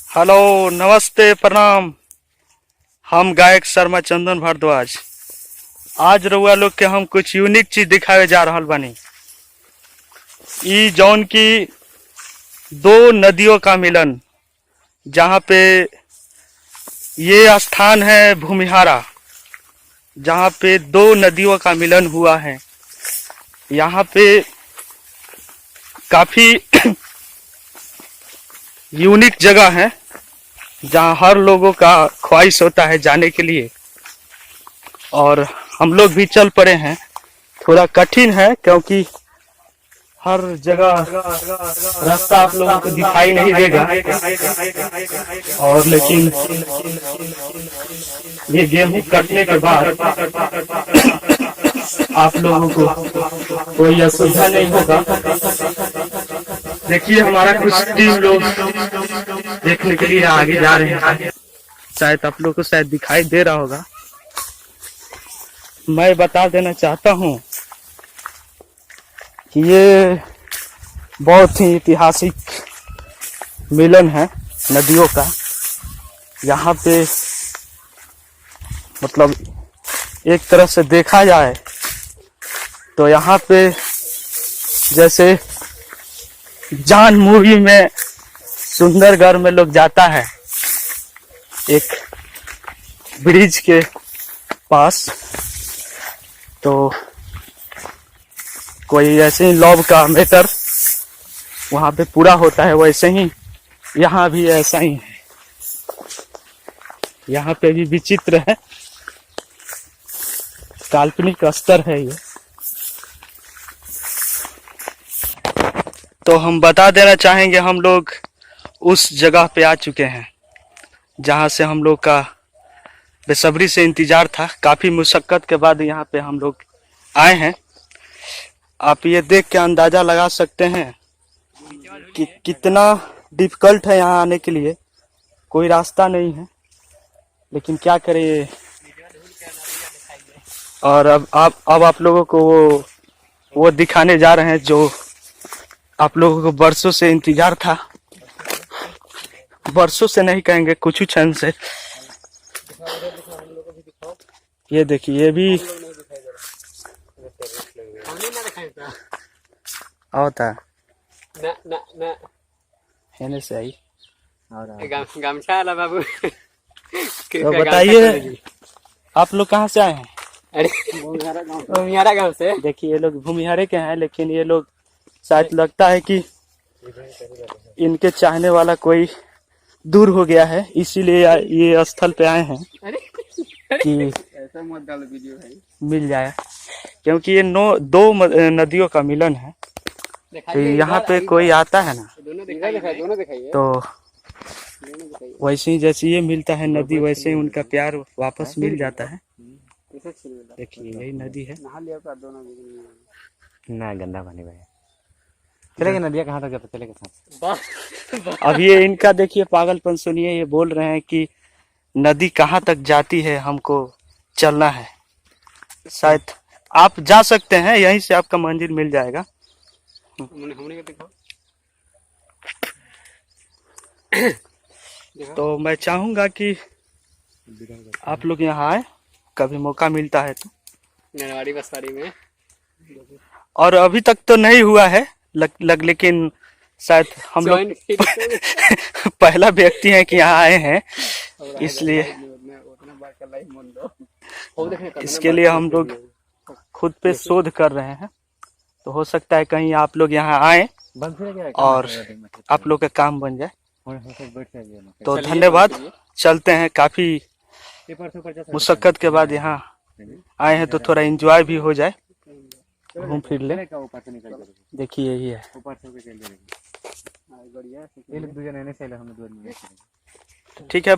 Hello, नमस्ते, प्रणाम। हम गायक शर्मा चंदन भारद्वाज। आज रउआ लोग के हम कुछ यूनिक चीज दिखावे जा रहल बानी। ई जौन की दो नदियों का मिलन, जहाँ पे ये स्थान है भूमिहारा, जहाँ पे दो नदियों का मिलन हुआ है। यहाँ पे काफी यूनिक जगह है जहाँ हर लोगों का ख्वाहिश होता है जाने के लिए, और हम लोग भी चल पड़े हैं। थोड़ा कठिन है क्योंकि हर जगह रास्ता आप लोगों को दिखाई नहीं देगा, और लेकिन ये गेहूं कटने के बाद आप लोगों को कोई असुविधा नहीं होगा। देखिए, हमारा कुछ टीम लोग देखने के लिए आगे जा रहे हैं। शायद आप लोग को शायद दिखाई दे रहा होगा। मैं बता देना चाहता हूँ कि ये बहुत ही ऐतिहासिक मिलन है नदियों का। यहाँ पे मतलब एक तरह से देखा जाए तो यहाँ पे जैसे जान मूवी में सुंदरगढ़ में लोग जाता है एक ब्रिज के पास, तो कोई ऐसे ही लव का मैटर वहां पे पूरा होता है, वैसे ही यहाँ भी ऐसा ही है। यहाँ पे भी विचित्र है, काल्पनिक स्तर है ये। तो हम बता देना चाहेंगे, हम लोग उस जगह पे आ चुके हैं जहाँ से हम लोग का बेसब्री से इंतजार था। काफी मुशक्कत के बाद यहाँ पे हम लोग आए हैं। आप ये देख के अंदाजा लगा सकते हैं कि कितना डिफिकल्ट है यहाँ आने के लिए। कोई रास्ता नहीं है, लेकिन क्या करें। और अब आप लोगों को वो दिखाने जा रहे हैं जो आप लोगों को बरसों से इंतजार था। बरसों से नहीं कहेंगे, कुछ ही क्षण से। ये देखिए, ये भी होता है से आई। गमछा ला बाबू। तो बताइए, आप लोग कहाँ से आए हैं? अरे भूमिहारा गांव से। देखिए, ये लोग भूमिहारे के हैं, लेकिन ये लोग शायद लगता है कि इनके चाहने वाला कोई दूर हो गया है, इसीलिए ये स्थल पे आए हैं कि ऐसा मत डालो वीडियो भाई, मिल जाए। क्योंकि ये दो नदियों का मिलन है, तो यहाँ पे कोई आता है ना, दोनों दिखाइए। तो वैसे ही जैसे ये मिलता है नदी, वैसे ही उनका प्यार वापस मिल जाता है। देखिए, यही नदी है। ना गंदा पानी भाई, चलेगा नदिया कहाँ तक जाता, चलेगा। अब ये इनका देखिए पागलपन सुनिए। ये बोल रहे हैं कि नदी कहाँ तक जाती है, हमको चलना है। शायद आप जा सकते हैं, यहीं से आपका मंजिल मिल जाएगा। तो मैं चाहूंगा कि आप लोग यहाँ आए, कभी मौका मिलता है तो। नरवाड़ी बसवाड़ी में और अभी तक तो नहीं हुआ है लेकिन शायद हम लोग पहला व्यक्ति है कि यहाँ आए हैं, इसलिए इसके लिए हम लोग खुद पे शोध कर रहे हैं। तो हो सकता है कहीं आप लोग यहाँ आए और आप लोग का काम बन जाए। तो धन्यवाद, चलते हैं। काफी मुशक्कत के बाद यहाँ आए हैं, तो थोड़ा एंजॉय भी हो जाए, घूम फिर ले। देखिए, यही है। ठीक है।